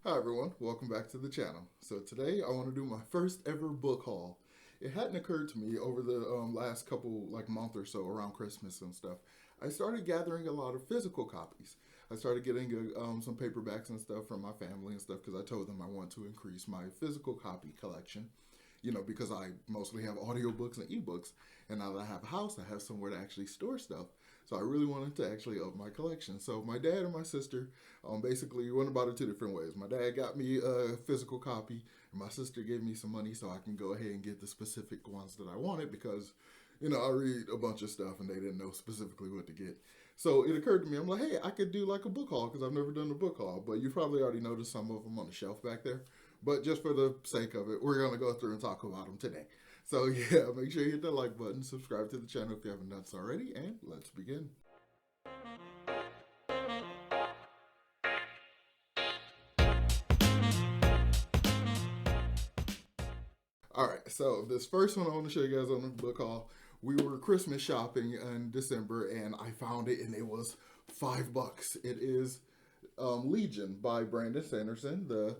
Hi everyone, welcome back to the channel. So today I want to do my first ever book haul. It hadn't occurred to me over the last couple month or so around Christmas and stuff. I started gathering a lot of physical copies. I started getting some paperbacks and stuff from my family and stuff because I told them I want to increase my physical copy collection. Because I mostly have audiobooks and ebooks, and now that I have a house, I have somewhere to actually store stuff. So I really wanted to actually up my collection. So my dad and my sister basically went about it two different ways. My dad got me a physical copy, and my sister gave me some money so I can go ahead and get the specific ones that I wanted because, I read a bunch of stuff and they didn't know specifically what to get. So it occurred to me, I'm like, hey, I could do like a book haul because I've never done a book haul. But you probably already noticed some of them on the shelf back there. But just for the sake of it, we're going to go through and talk about them today. So yeah, make sure you hit that like button, subscribe to the channel if you haven't done so already, and let's begin. Alright, so this first one I want to show you guys on the book haul. We were Christmas shopping in December and I found it and it was $5. It is Legion by Brandon Sanderson, the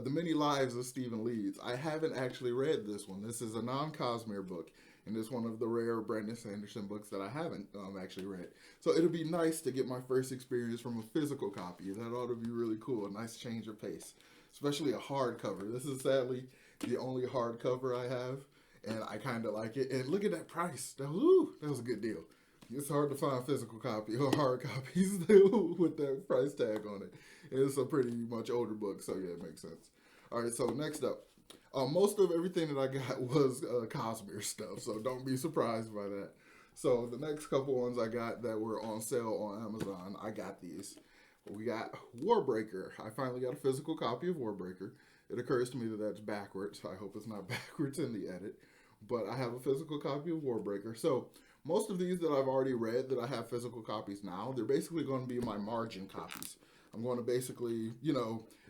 many lives of Stephen Leeds. I haven't actually read this one. This is a non-Cosmere book, and it's one of the rare Brandon Sanderson books that I haven't actually read. So it'll be nice to get my first experience from a physical copy. That ought to be really cool. A nice change of pace, especially a hardcover. This is sadly the only hardcover I have, and I kind of like it. And look at that price. That was a good deal. It's hard to find physical copy or hard copies with that price tag on it. It's a pretty much older book, so yeah, it makes sense. All right, so next up. Most of everything that I got was Cosmere stuff, so don't be surprised by that. So the next couple ones I got that were on sale on Amazon, I got these. We got Warbreaker. I finally got a physical copy of Warbreaker. It occurs to me that that's backwards. I hope it's not backwards in the edit. But I have a physical copy of Warbreaker. So most of these that I've already read that I have physical copies now, they're basically going to be my margin copies. I'm going to basically,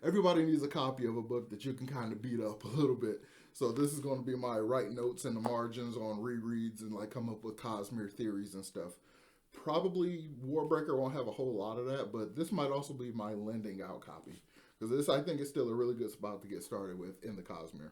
everybody needs a copy of a book that you can kind of beat up a little bit. So this is going to be my write notes in the margins on rereads and come up with Cosmere theories and stuff. Probably Warbreaker won't have a whole lot of that, but this might also be my lending out copy. Because this, I think, is still a really good spot to get started with in the Cosmere.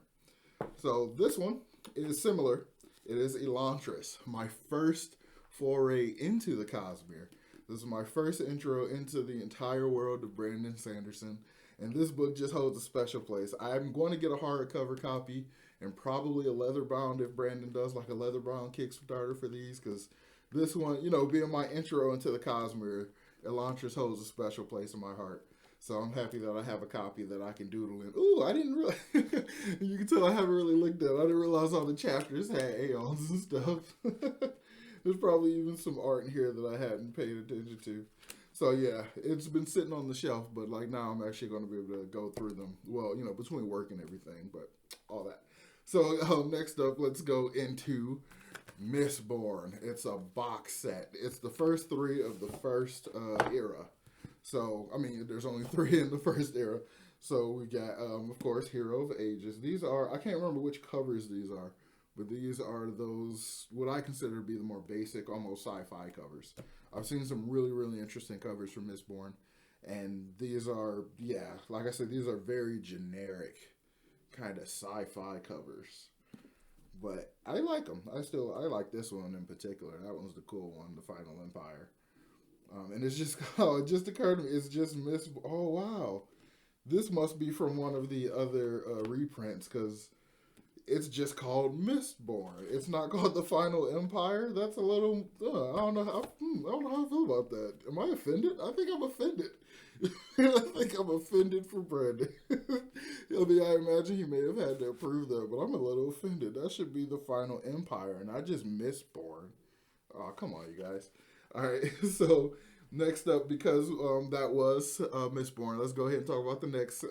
So this one is similar. It is Elantris, my first foray into the Cosmere. This is my first intro into the entire world of Brandon Sanderson, and this book just holds a special place. I'm going to get a hardcover copy and probably a leather bound if Brandon does like a leather bound Kickstarter for these, because this one, being my intro into the Cosmere, Elantris holds a special place in my heart. So I'm happy that I have a copy that I can doodle in. Ooh, I didn't really, you can tell I haven't really looked at it. I didn't realize all the chapters had aeons and stuff. There's probably even some art in here that I hadn't paid attention to. So yeah, it's been sitting on the shelf, but now I'm actually going to be able to go through them. Well, between work and everything, but all that. So next up, let's go into Mistborn. It's a box set. It's the first three of the first era. So, there's only three in the first era. So we got, of course, Hero of Ages. These are, I can't remember which covers these are, but these are those, what I consider to be the more basic, almost sci-fi covers. I've seen some really, really interesting covers from Mistborn. And these are, like I said, these are very generic kind of sci-fi covers. But I like them. I like this one in particular. That one's the cool one, the Final Empire. And it's just, it just occurred to me, it's just oh wow. This must be from one of the other reprints, because it's just called Mistborn. It's not called the Final Empire. That's a little, I don't know how I feel about that. Am I offended? I think I'm offended. I think I'm offended for Brandon. I imagine he may have had to approve that, but I'm a little offended. That should be the Final Empire, and I just Mistborn. Oh, come on, you guys. All right, so next up, because that was Mistborn, let's go ahead and talk about the next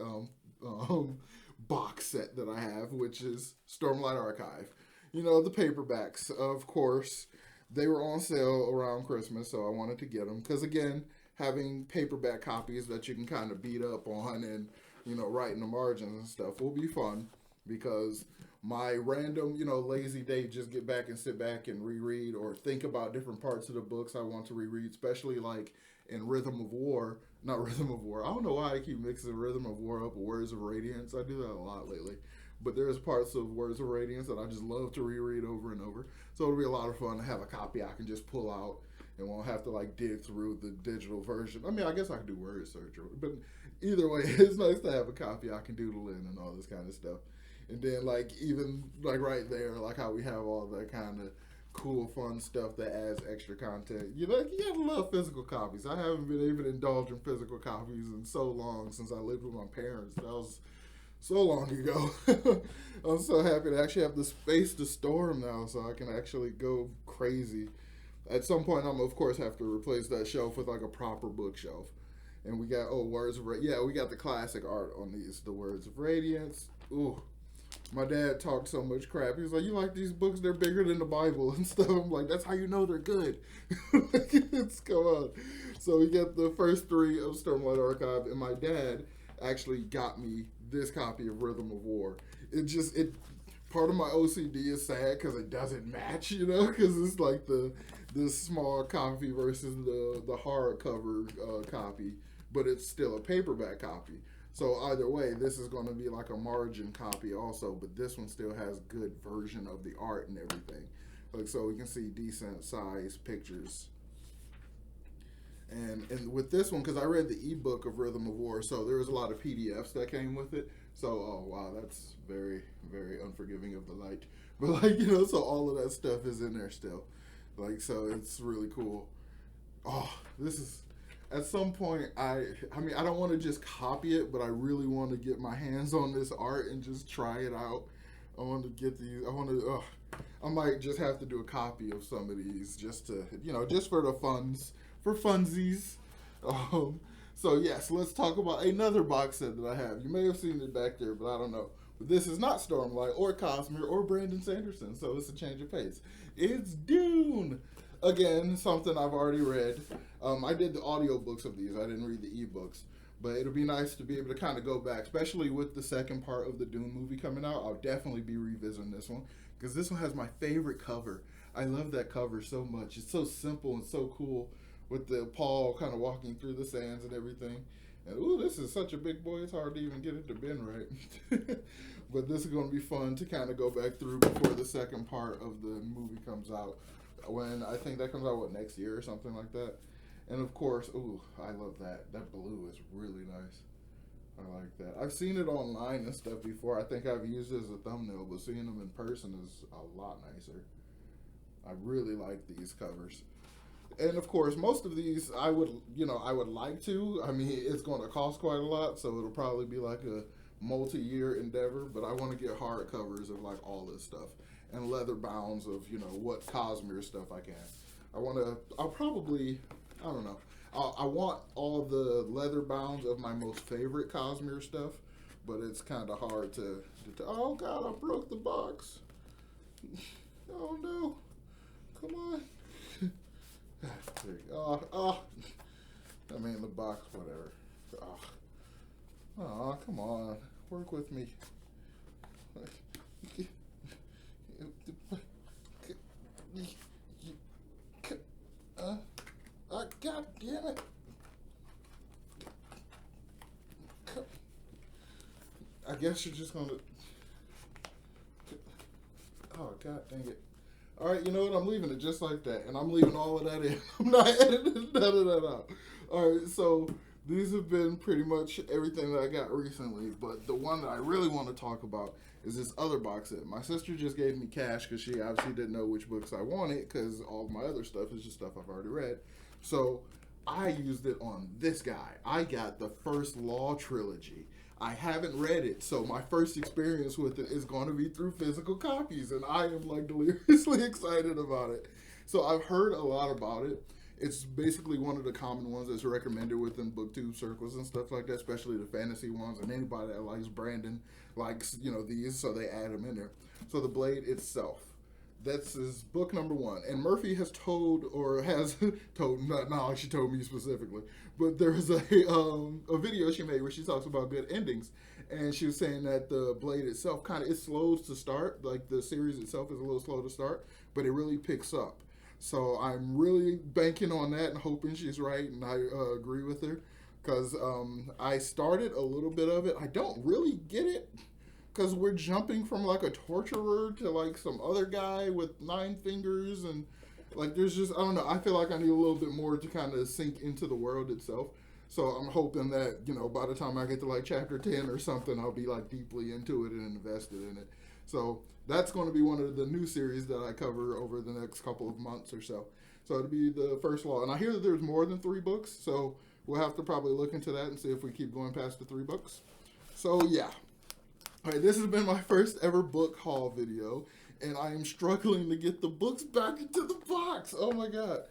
box set that I have, which is Stormlight Archive. The paperbacks, of course, they were on sale around Christmas, so I wanted to get them. Because, again, having paperback copies that you can kind of beat up on and, write in the margins and stuff will be fun. Because my random, lazy day, just get back and sit back and reread or think about different parts of the books I want to reread, especially like in Rhythm of War. not Rhythm of War. I don't know why I keep mixing Rhythm of War up with Words of Radiance. I do that a lot lately. But there's parts of Words of Radiance that I just love to reread over and over. So it'll be a lot of fun to have a copy I can just pull out and won't have to like dig through the digital version. I mean, I guess I can do word search, but either way, it's nice to have a copy I can doodle in and all this kind of stuff. And then like even like right there, like how we have all that kind of cool, fun stuff that adds extra content. You know, you gotta love physical copies. I haven't been able to indulge in physical copies in so long since I lived with my parents. That was so long ago. I'm so happy to actually have the space to store them now, so I can actually go crazy. At some point, I'm of course have to replace that shelf with like a proper bookshelf. And we got Words of we got the classic art on these, the Words of Radiance. Ooh, my dad talked so much crap. He was like, "You like these books? They're bigger than the Bible and stuff." I'm like, "That's how you know they're good." It's come on. So we get the first three of Stormlight Archive, and my dad actually got me this copy of Rhythm of War. It part of my OCD is sad because it doesn't match, you know, because it's like this small copy versus the hardcover copy, but it's still a paperback copy. So either way, this is going to be like a margin copy also, but this one still has good version of the art and everything. Like, so we can see decent size pictures. And with this one, because I read the ebook of Rhythm of War, so there was a lot of PDFs that came with it. So, oh wow, that's very, very unforgiving of the light. But like, you know, so all of that stuff is in there still. Like, so it's really cool. Oh, this is, at some point, I mean, I don't want to just copy it, but I really want to get my hands on this art and just try it out. I want to get these, I might just have to do a copy of some of these just to, you know, just for the for funsies. So yes, let's talk about another box set that I have. You may have seen it back there, but I don't know. But this is not Stormlight or Cosmere or Brandon Sanderson, so it's a change of pace. It's Dune! Again, something I've already read. I did the audiobooks of these. I didn't read the ebooks. But it'll be nice to be able to kind of go back, especially with the second part of the Dune movie coming out. I'll definitely be revisiting this one, because this one has my favorite cover. I love that cover so much. It's so simple and so cool, with the Paul kind of walking through the sands and everything. And ooh, this is such a big boy, it's hard to even get it to bend right. But this is going to be fun to kind of go back through before the second part of the movie comes out. When I think that comes out, next year or something like that. And of course, ooh, I love that. That blue is really nice. I like that. I've seen it online and stuff before. I think I've used it as a thumbnail, but seeing them in person is a lot nicer. I really like these covers. And of course, most of these I would like to. I mean, it's going to cost quite a lot, so it'll probably be like a multi-year endeavor. But I want to get hard covers of like all this stuff and leather bounds of, you know, what Cosmere stuff I can. I'll probably, I don't know. I want all the leather bounds of my most favorite Cosmere stuff, but it's kind of hard to. Oh God, I broke the box. Oh no! Come on. I mean the box, whatever. Oh, come on, work with me. God damn it. I guess you're just gonna. Oh, God dang it. Alright, you know what? I'm leaving it just like that. And I'm leaving all of that in. I'm not editing none of that out. Alright, so these have been pretty much everything that I got recently. But the one that I really want to talk about is this other box set. My sister just gave me cash because she obviously didn't know which books I wanted, because all of my other stuff is just stuff I've already read. So I used it on this guy. I got the first Law trilogy. I haven't read it, so my first experience with it is going to be through physical copies, and I am like deliriously excited about it. So I've heard a lot about it. It's basically one of the common ones that's recommended within booktube circles and stuff like that, especially the fantasy ones, and anybody that likes Brandon likes, you know, these, so they add them in there. So the Blade itself. That's his book number 1. And Murphy has told, or has told, not like she told me specifically, but there's a video she made where she talks about good endings. And she was saying that the Blade itself it slows to start. Like the series itself is a little slow to start, but it really picks up. So I'm really banking on that and hoping she's right, and I agree with her. because I started a little bit of it. I don't really get it because we're jumping from like a torturer to like some other guy with 9 fingers, and like there's just, I don't know, I feel like I need a little bit more to kind of sink into the world itself. So I'm hoping that, you know, by the time I get to like chapter 10 or something, I'll be like deeply into it and invested in it. So that's going to be one of the new series that I cover over the next couple of months or so. So it'll be the first law. And I hear that there's more than 3 books, so we'll have to probably look into that and see if we keep going past the 3 books. So yeah. All right, this has been my first ever book haul video, and I am struggling to get the books back into the box. Oh my god.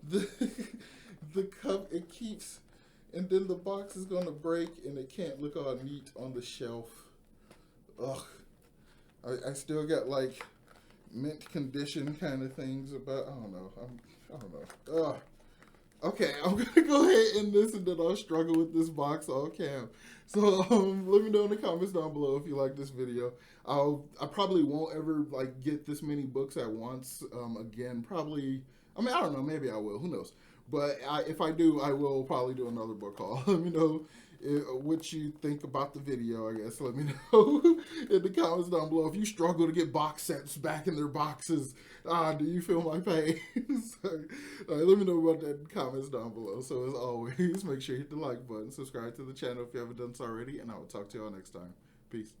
The cup, it keeps, and then the box is going to break, and it can't look all neat on the shelf. Ugh. I still got like mint condition kind of things about, I don't know. I don't know. Ugh. Okay, I'm gonna go ahead and end this, and then I'll struggle with this box all cam. So let me know in the comments down below if you like this video. I probably won't ever like get this many books at once again. Probably, I mean, I don't know. Maybe I will. Who knows? But if I do, I will probably do another book haul. Let me know what you think about the video, I guess. Let me know in the comments down below. If you struggle to get box sets back in their boxes, do you feel my pain? Let me know about that in the comments down below. So as always, make sure you hit the like button, subscribe to the channel if you haven't done so already, and I will talk to y'all next time. Peace.